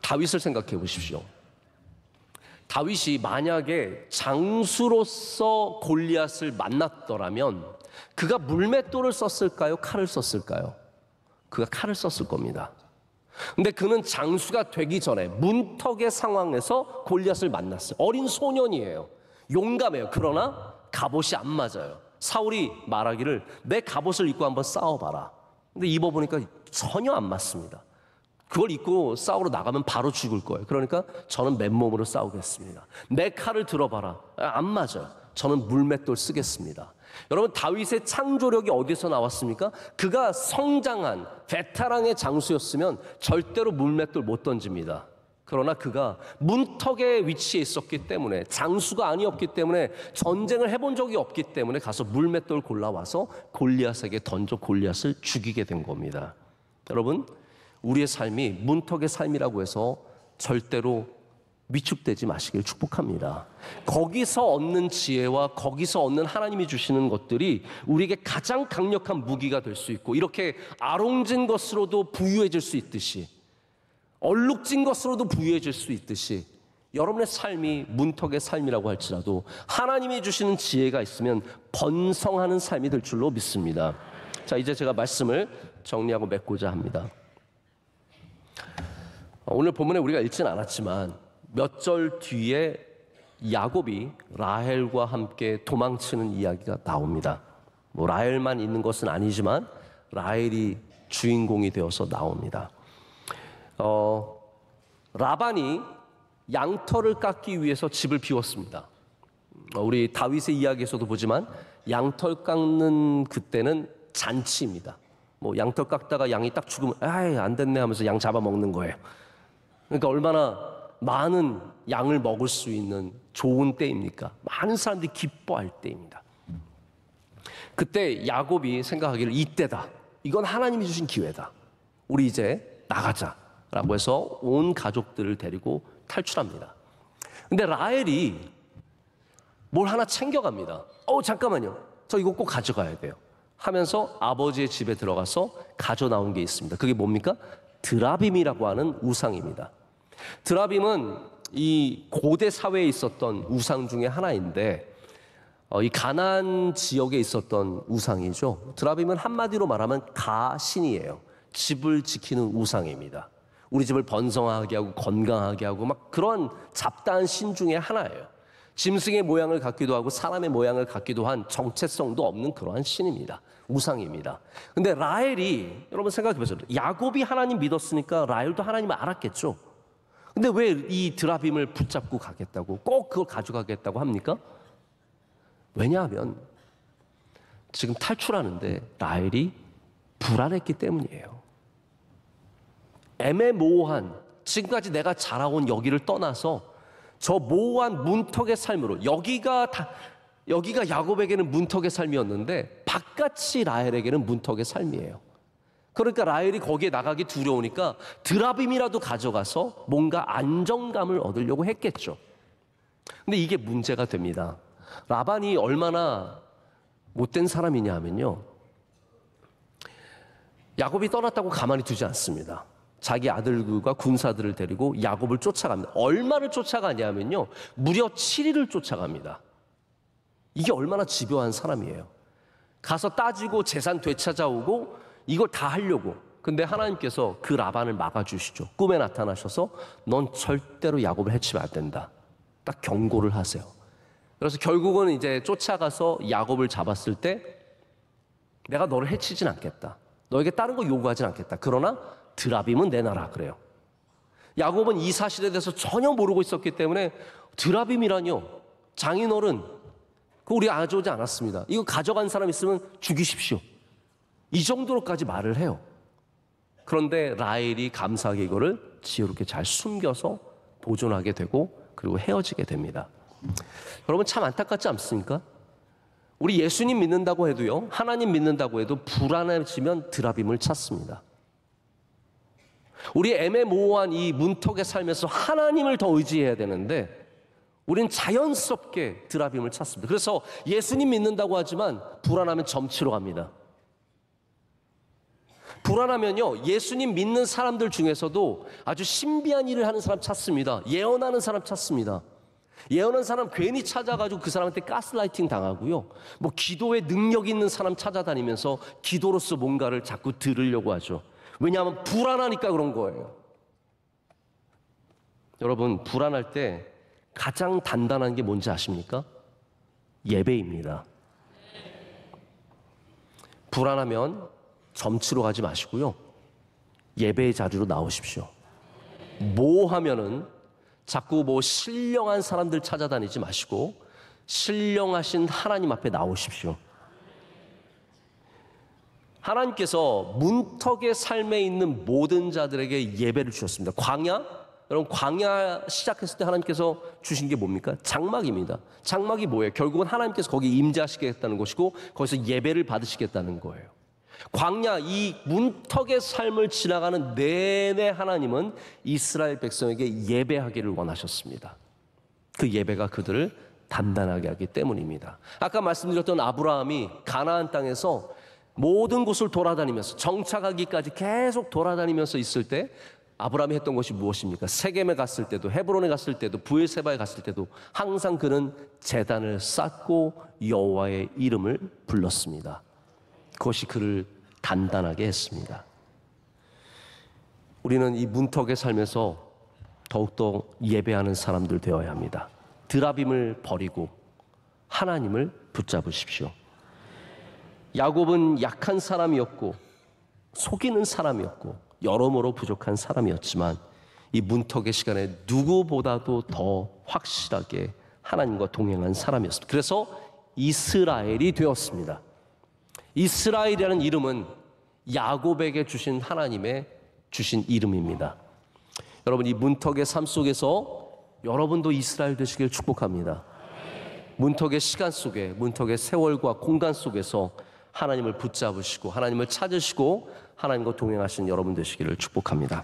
다윗을 생각해 보십시오. 다윗이 만약에 장수로서 골리앗을 만났더라면 그가 물맷돌을 썼을까요? 칼을 썼을까요? 그가 칼을 썼을 겁니다. 근데 그는 장수가 되기 전에 문턱의 상황에서 골리앗을 만났어요. 어린 소년이에요. 용감해요. 그러나 갑옷이 안 맞아요. 사울이 말하기를 내 갑옷을 입고 한번 싸워봐라. 근데 입어보니까 전혀 안 맞습니다. 그걸 입고 싸우러 나가면 바로 죽을 거예요. 그러니까 저는 맨몸으로 싸우겠습니다. 내 칼을 들어봐라. 안 맞아요. 저는 물맷돌 쓰겠습니다. 여러분, 다윗의 창조력이 어디서 나왔습니까? 그가 성장한 베테랑의 장수였으면 절대로 물맷돌 못 던집니다. 그러나 그가 문턱의 위치에 있었기 때문에, 장수가 아니었기 때문에, 전쟁을 해본 적이 없기 때문에 가서 물맷돌 골라와서 골리앗에게 던져 골리앗을 죽이게 된 겁니다. 여러분, 우리의 삶이 문턱의 삶이라고 해서 절대로 위축되지 마시길 축복합니다. 거기서 얻는 지혜와 거기서 얻는 하나님이 주시는 것들이 우리에게 가장 강력한 무기가 될 수 있고, 이렇게 아롱진 것으로도 부유해질 수 있듯이, 얼룩진 것으로도 부유해질 수 있듯이, 여러분의 삶이 문턱의 삶이라고 할지라도 하나님이 주시는 지혜가 있으면 번성하는 삶이 될 줄로 믿습니다. 자, 이제 제가 말씀을 정리하고 맺고자 합니다. 오늘 본문에 우리가 읽진 않았지만 몇 절 뒤에 야곱이 라헬과 함께 도망치는 이야기가 나옵니다. 뭐 라헬만 있는 것은 아니지만 라헬이 주인공이 되어서 나옵니다. 라반이 양털을 깎기 위해서 집을 비웠습니다. 우리 다윗의 이야기에서도 보지만 양털 깎는 그때는 잔치입니다. 뭐 양털 깎다가 양이 딱 죽으면 안 됐네 하면서 양 잡아먹는 거예요. 그러니까 얼마나 많은 양을 먹을 수 있는 좋은 때입니까? 많은 사람들이 기뻐할 때입니다. 그때 야곱이 생각하기를 이때다. 이건 하나님이 주신 기회다. 우리 이제 나가자라고 해서 온 가족들을 데리고 탈출합니다. 근데 라헬이 뭘 하나 챙겨갑니다. 잠깐만요. 저 이거 꼭 가져가야 돼요. 하면서 아버지의 집에 들어가서 가져 나온 게 있습니다. 그게 뭡니까? 드라빔이라고 하는 우상입니다. 드라빔은 이 고대 사회에 있었던 우상 중에 하나인데, 이 가나안 지역에 있었던 우상이죠. 드라빔은 한마디로 말하면 가신이에요. 집을 지키는 우상입니다. 우리 집을 번성하게 하고 건강하게 하고 막 그런 잡다한 신 중에 하나예요. 짐승의 모양을 갖기도 하고 사람의 모양을 갖기도 한 정체성도 없는 그러한 신입니다. 우상입니다. 근데 라헬이, 여러분 생각해 보세요. 야곱이 하나님 믿었으니까 라헬도 하나님을 알았겠죠. 근데 왜 이 드라빔을 붙잡고 가겠다고, 꼭 그걸 가져가겠다고 합니까? 왜냐하면 지금 탈출하는데 라헬이 불안했기 때문이에요. 애매모호한, 지금까지 내가 자라온 여기를 떠나서 저 모호한 문턱의 삶으로, 여기가 야곱에게는 문턱의 삶이었는데 바깥이 라헬에게는 문턱의 삶이에요. 그러니까 라헬이 거기에 나가기 두려우니까 드라빔이라도 가져가서 뭔가 안정감을 얻으려고 했겠죠. 근데 이게 문제가 됩니다. 라반이 얼마나 못된 사람이냐 하면요, 야곱이 떠났다고 가만히 두지 않습니다. 자기 아들과 군사들을 데리고 야곱을 쫓아갑니다. 얼마를 쫓아가냐면요, 무려 7일을 쫓아갑니다. 이게 얼마나 집요한 사람이에요. 가서 따지고 재산 되찾아오고 이걸 다 하려고. 근데 하나님께서 그 라반을 막아주시죠. 꿈에 나타나셔서 넌 절대로 야곱을 해치면 안 된다, 딱 경고를 하세요. 그래서 결국은 이제 쫓아가서 야곱을 잡았을 때 내가 너를 해치진 않겠다, 너에게 다른 거 요구하진 않겠다, 그러나 드라빔은 내놔라 그래요. 야곱은 이 사실에 대해서 전혀 모르고 있었기 때문에 드라빔이라뇨, 장인어른, 그거 우리 아주지 않았습니다. 이거 가져간 사람 있으면 죽이십시오, 이 정도로까지 말을 해요. 그런데 라헬이 감사하게 이거를 지혜롭게 잘 숨겨서 보존하게 되고 그리고 헤어지게 됩니다. 여러분 참 안타깝지 않습니까? 우리 예수님 믿는다고 해도요, 하나님 믿는다고 해도 불안해지면 드라빔을 찾습니다. 우리 애매모호한 이 문턱의 삶에서 하나님을 더 의지해야 되는데 우리는 자연스럽게 드라빔을 찾습니다. 그래서 예수님 믿는다고 하지만 불안하면 점치러 갑니다. 불안하면요, 예수님 믿는 사람들 중에서도 아주 신비한 일을 하는 사람 찾습니다. 예언하는 사람 찾습니다. 예언하는 사람 괜히 찾아가지고 그 사람한테 가스라이팅 당하고요, 뭐 기도에 능력 있는 사람 찾아다니면서 기도로서 뭔가를 자꾸 들으려고 하죠. 왜냐하면 불안하니까 그런 거예요. 여러분, 불안할 때 가장 단단한 게 뭔지 아십니까? 예배입니다. 불안하면 점치러 가지 마시고요, 예배의 자리로 나오십시오. 뭐 하면은 자꾸 뭐 신령한 사람들 찾아다니지 마시고 신령하신 하나님 앞에 나오십시오. 하나님께서 문턱의 삶에 있는 모든 자들에게 예배를 주셨습니다. 광야, 여러분 광야 시작했을 때 하나님께서 주신 게 뭡니까? 장막입니다. 장막이 뭐예요? 결국은 하나님께서 거기 임재하시겠다는 것이고 거기서 예배를 받으시겠다는 거예요. 광야, 이 문턱의 삶을 지나가는 내내 하나님은 이스라엘 백성에게 예배하기를 원하셨습니다. 그 예배가 그들을 단단하게 하기 때문입니다. 아까 말씀드렸던 아브라함이 가나안 땅에서 모든 곳을 돌아다니면서 정착하기까지 계속 돌아다니면서 있을 때 아브라함이 했던 것이 무엇입니까? 세겜에 갔을 때도, 헤브론에 갔을 때도, 브엘세바에 갔을 때도 항상 그는 제단을 쌓고 여호와의 이름을 불렀습니다. 그것이 그를 단단하게 했습니다. 우리는 이 문턱의 삶에서 더욱더 예배하는 사람들 되어야 합니다. 드라빔을 버리고 하나님을 붙잡으십시오. 야곱은 약한 사람이었고 속이는 사람이었고 여러모로 부족한 사람이었지만 이 문턱의 시간에 누구보다도 더 확실하게 하나님과 동행한 사람이었습니다. 그래서 이스라엘이 되었습니다. 이스라엘이라는 이름은 야곱에게 주신 하나님의 주신 이름입니다. 여러분, 이 문턱의 삶 속에서 여러분도 이스라엘 되시길 축복합니다. 문턱의 시간 속에, 문턱의 세월과 공간 속에서 하나님을 붙잡으시고 하나님을 찾으시고 하나님과 동행하신 여러분 되시기를 축복합니다.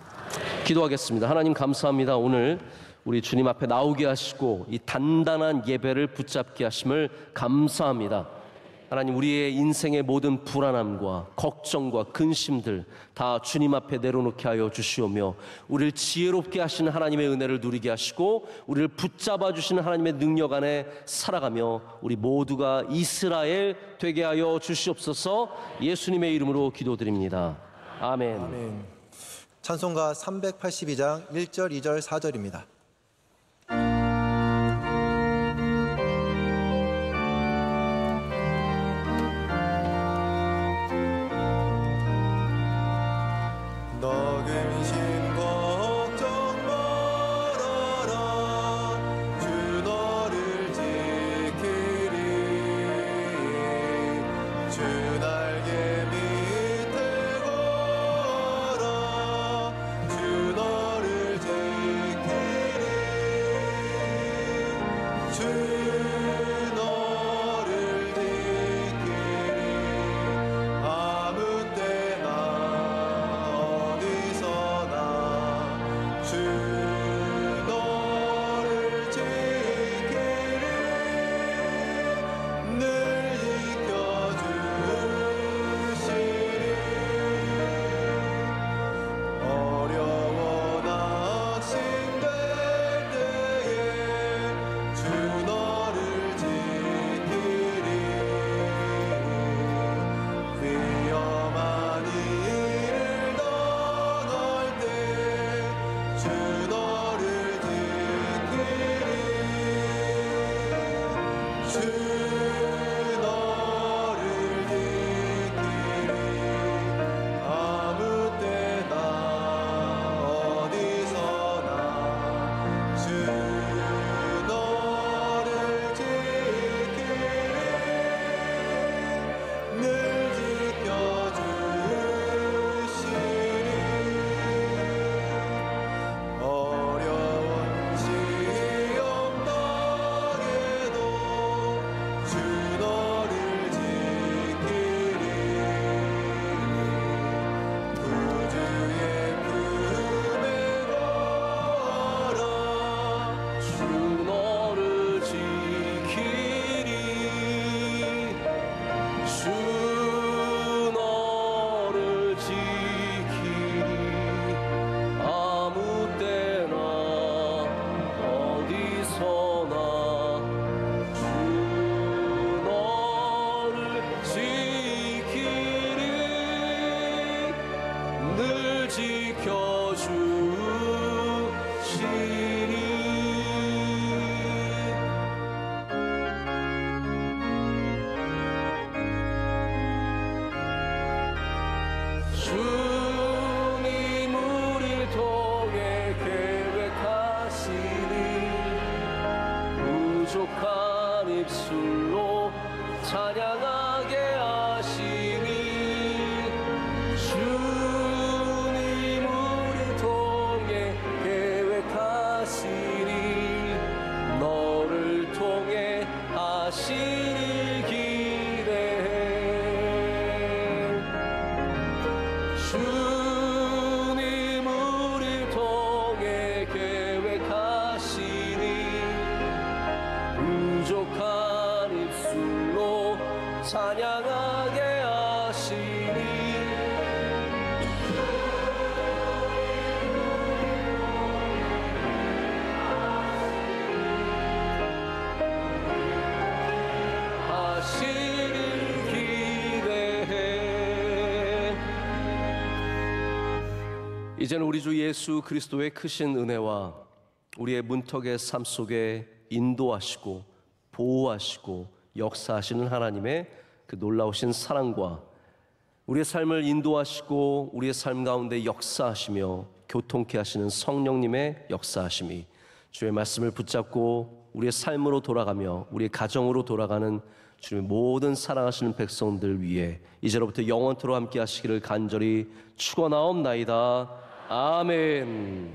기도하겠습니다. 하나님 감사합니다. 오늘 우리 주님 앞에 나오게 하시고 이 단단한 예배를 붙잡게 하심을 감사합니다. 하나님, 우리의 인생의 모든 불안함과 걱정과 근심들 다 주님 앞에 내려놓게 하여 주시오며 우리를 지혜롭게 하시는 하나님의 은혜를 누리게 하시고 우리를 붙잡아 주시는 하나님의 능력 안에 살아가며 우리 모두가 이스라엘 되게 하여 주시옵소서. 예수님의 이름으로 기도드립니다. 아멘. 아멘. 찬송가 382장 1절, 2절, 4절입니다. 부족한 입술로 찬양하게 하시니 주님 우리 통해 계획하시니 너를 통해 하시니 기대해 주님 우리 통해 계획하시니 부족한 입술로 찬양하게 하시니 하시니 기대해. 이제는 우리 주 예수 그리스도의 크신 은혜와 우리의 문턱의 삶 속에 인도하시고 보호하시고 역사하시는 하나님의 그 놀라우신 사랑과 우리의 삶을 인도하시고 우리의 삶 가운데 역사하시며 교통케 하시는 성령님의 역사하심이 주의 말씀을 붙잡고 우리의 삶으로 돌아가며 우리의 가정으로 돌아가는 주님의 모든 사랑하시는 백성들 위해 이제로부터 영원토록 함께 하시기를 간절히 축원하옵나이다. 아멘.